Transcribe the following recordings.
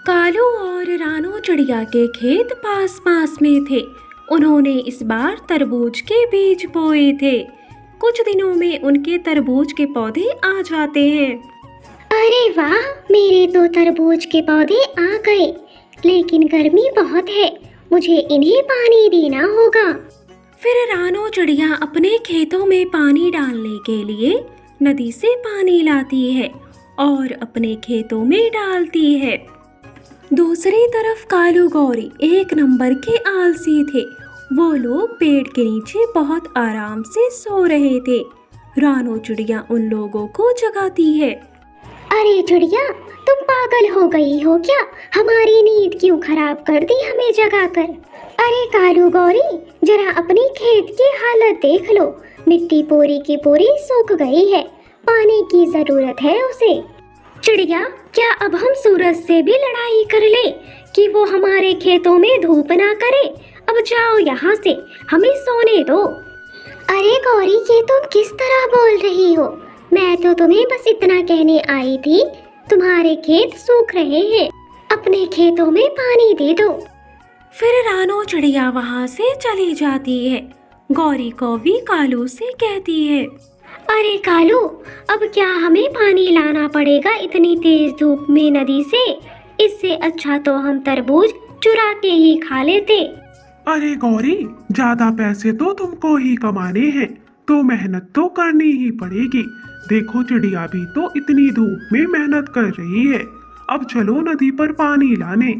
कालू और रानू चिड़िया के खेत पास पास में थे। उन्होंने इस बार तरबूज के बीज बोए थे। कुछ दिनों में उनके तरबूज के पौधे आ जाते हैं। अरे वाह, मेरे तो तरबूज के पौधे आ गए, लेकिन गर्मी बहुत है, मुझे इन्हें पानी देना होगा। फिर रानू चिड़िया अपने खेतों में पानी डालने के लिए नदी से पानी लाती है और अपने खेतों में डालती है। दूसरी तरफ कालू गौरी एक नंबर के आलसी थे। वो लोग पेड़ के नीचे बहुत आराम से सो रहे थे। रानू चिड़िया उन लोगों को जगाती है। अरे चिड़िया, तुम पागल हो गई हो क्या? हमारी नींद क्यों खराब कर दी हमें जगाकर? अरे कालू गौरी, जरा अपनी खेत की हालत देख लो, मिट्टी पूरी की पूरी सूख गई है, पानी की जरूरत है उसे। चिड़िया, क्या अब हम सूरज से भी लड़ाई कर ले कि वो हमारे खेतों में धूप ना करे? अब जाओ यहाँ से, हमें सोने दो। अरे गौरी, ये तुम किस तरह बोल रही हो? मैं तो तुम्हें बस इतना कहने आई थी, तुम्हारे खेत सूख रहे हैं, अपने खेतों में पानी दे दो। फिर रानू चिड़िया वहाँ से चली जाती है। गौरी को भी कालू से कहती है, अरे कालू, अब क्या हमें पानी लाना पड़ेगा इतनी तेज धूप में नदी से? इससे अच्छा तो हम तरबूज चुरा के ही खा लेते। अरे गौरी, ज्यादा पैसे तो तुमको ही कमाने हैं, तो मेहनत तो करनी ही पड़ेगी। देखो, चिड़िया भी तो इतनी धूप में मेहनत कर रही है। अब चलो नदी पर पानी लाने।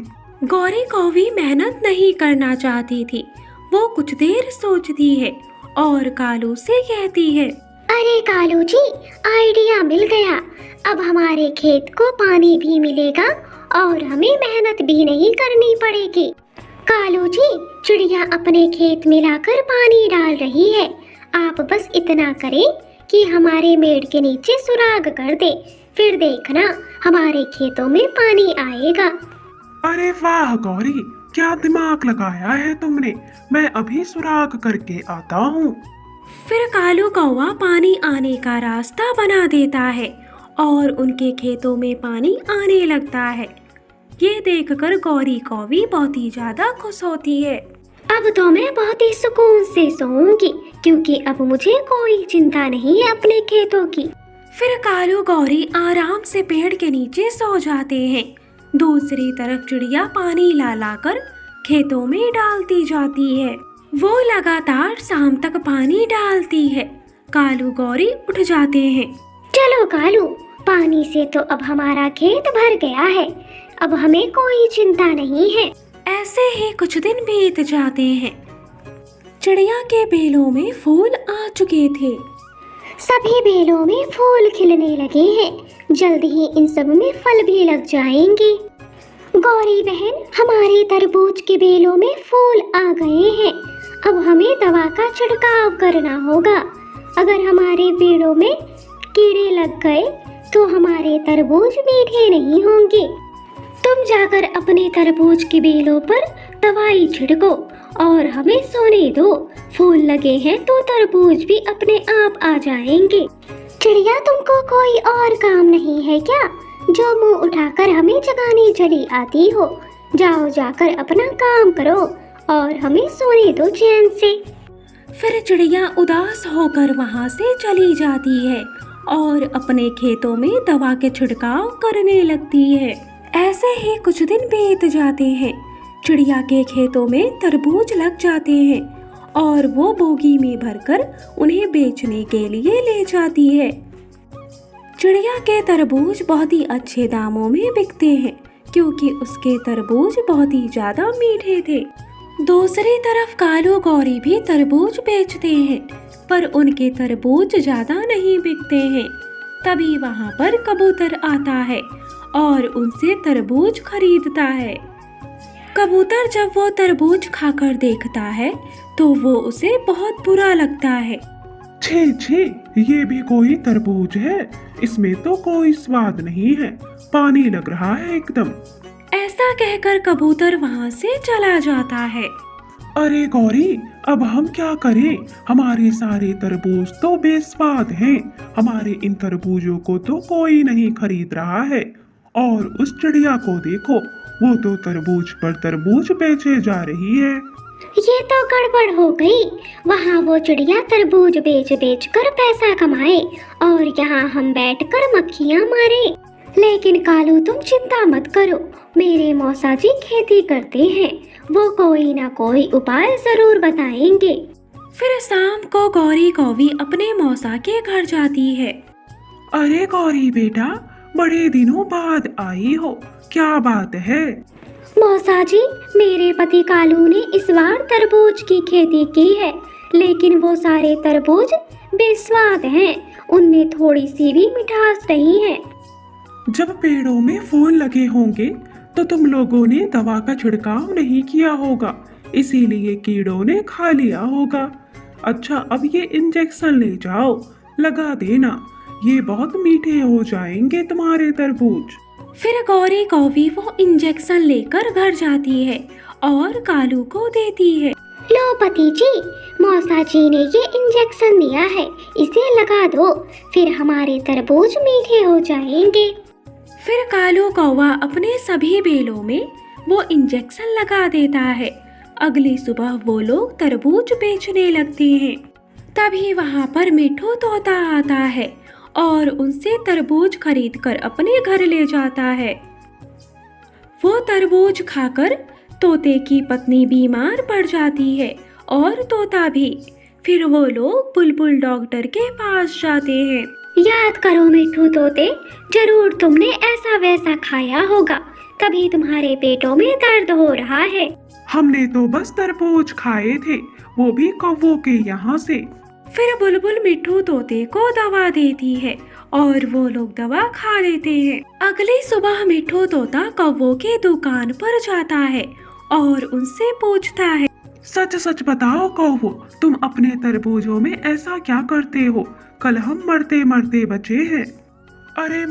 गौरी को भी मेहनत नहीं करना चाहती थी। वो कुछ देर सोचती है और कालू से कहती है, अरे कालू जी, आइडिया मिल गया। अब हमारे खेत को पानी भी मिलेगा और हमें मेहनत भी नहीं करनी पड़ेगी। कालू जी, चिड़िया अपने खेत में लाकर पानी डाल रही है। आप बस इतना करें कि हमारे मेड़ के नीचे सुराग कर दे, फिर देखना हमारे खेतों में पानी आएगा। अरे वाह गौरी, क्या दिमाग लगाया है तुमने। मैं अभी सुराग करके आता हूँ। फिर कालू कौवा पानी आने का रास्ता बना देता है और उनके खेतों में पानी आने लगता है। ये देखकर गौरी को भी बहुत ही ज्यादा खुश होती है। अब तो मैं बहुत ही सुकून से सोऊंगी, क्योंकि अब मुझे कोई चिंता नहीं है अपने खेतों की। फिर कालू गौरी आराम से पेड़ के नीचे सो जाते हैं। दूसरी तरफ चिड़िया पानी ला लाकर खेतों में डालती जाती है। वो लगातार शाम तक पानी डालती है। कालू गौरी उठ जाते हैं। चलो कालू, पानी से तो अब हमारा खेत भर गया है, अब हमें कोई चिंता नहीं है। ऐसे ही कुछ दिन बीत जाते हैं। चिड़िया के बेलों में फूल आ चुके थे। सभी बेलों में फूल खिलने लगे हैं, जल्द ही इन सब में फल भी लग जाएंगे। गौरी बहन, हमारे तरबूज के बेलों में फूल आ गए हैं, अब हमें दवा का छिड़काव करना होगा। अगर हमारे पेड़ों में कीड़े लग गए तो हमारे तरबूज मीठे नहीं होंगे। तुम जाकर अपने तरबूज के बेलों पर दवाई छिड़को और हमें सोने दो। फूल लगे हैं तो तरबूज भी अपने आप आ जाएंगे। चिड़िया, तुमको कोई और काम नहीं है क्या, जो मुंह उठाकर हमें जगाने चली आती हो? जाओ, जाकर अपना काम करो और हमें सोने दो चैन से। फिर चिड़िया उदास होकर वहाँ से चली जाती है और अपने खेतों में दवा के छिड़काव करने लगती है। ऐसे ही कुछ दिन बीत जाते हैं। चिड़िया के खेतों में तरबूज लग जाते हैं और वो बोगी में भरकर उन्हें बेचने के लिए ले जाती है। चिड़िया के तरबूज बहुत ही अच्छे दामों में बिकते हैं, क्योंकि उसके तरबूज बहुत ही ज्यादा मीठे थे। दूसरी तरफ कालू गौरी भी तरबूज बेचते हैं, पर उनके तरबूज ज्यादा नहीं बिकते हैं। तभी वहाँ पर कबूतर आता है और उनसे तरबूज खरीदता है। कबूतर जब वो तरबूज खाकर देखता है तो वो उसे बहुत बुरा लगता है। छे छे, ये भी कोई तरबूज है? इसमें तो कोई स्वाद नहीं है, पानी लग रहा है एकदम। ऐसा कहकर कबूतर वहाँ से चला जाता है। अरे गौरी, अब हम क्या करें? हमारे सारे तरबूज तो बेस्वाद हैं। हमारे इन तरबूजों को तो कोई नहीं खरीद रहा है। और उस चिड़िया को देखो, वो तो तरबूज पर तरबूज बेचे जा रही है। ये तो गड़बड़ हो गई। वहाँ वो चिड़िया तरबूज बेच बेच कर पैसा कमाए और यहाँ हम बैठकर मक्खियाँ मारे। लेकिन कालू तुम चिंता मत करो, मेरे मौसा जी खेती करते हैं, वो कोई ना कोई उपाय जरूर बताएंगे। फिर शाम को गौरी कौवी अपने मौसा के घर जाती है। अरे गौरी बेटा, बड़े दिनों बाद आई हो, क्या बात है? मौसा जी, मेरे पति कालू ने इस बार तरबूज की खेती की है, लेकिन वो सारे तरबूज बेस्वाद हैं, उनमें थोड़ी सी भी मिठास नहीं है। जब पेड़ों में फूल लगे होंगे तो तुम लोगों ने दवा का छिड़काव नहीं किया होगा, इसीलिए कीड़ों ने खा लिया होगा। अच्छा, अब ये इंजेक्शन ले जाओ, लगा देना, ये बहुत मीठे हो जाएंगे तुम्हारे तरबूज। फिर गौरी कौवी वो इंजेक्शन लेकर घर जाती है और कालू को देती है। लो पति जी, मौसा जी ने ये इंजेक्शन दिया है, इसे लगा दो, फिर हमारे तरबूज मीठे हो जाएंगे। फिर कालू कौवा अपने सभी बेलों में वो इंजेक्शन लगा देता है। अगली सुबह वो लोग तरबूज बेचने लगते हैं। तभी वहाँ पर मिठू तोता आता है और उनसे तरबूज खरीदकर अपने घर ले जाता है। वो तरबूज खाकर तोते की पत्नी बीमार पड़ जाती है और तोता भी। फिर वो लोग बुलबुल डॉक्टर के पास जाते हैं। याद करो मिठू तोते, जरूर तुमने ऐसा वैसा खाया होगा, तभी तुम्हारे पेटों में दर्द हो रहा है। हमने तो बस तरबूज खाए थे, वो भी कौवों के यहाँ से। फिर बुलबुल मिठू तोते को दवा देती है और वो लोग दवा खा लेते हैं। अगली सुबह मिठू तोता कौवों के दुकान पर जाता है और उनसे पूछता है, सच सच बताओ कौवो, तुम अपने तरबूजों में ऐसा क्या करते हो? कल हम मरते मरते बचे हैं। अरे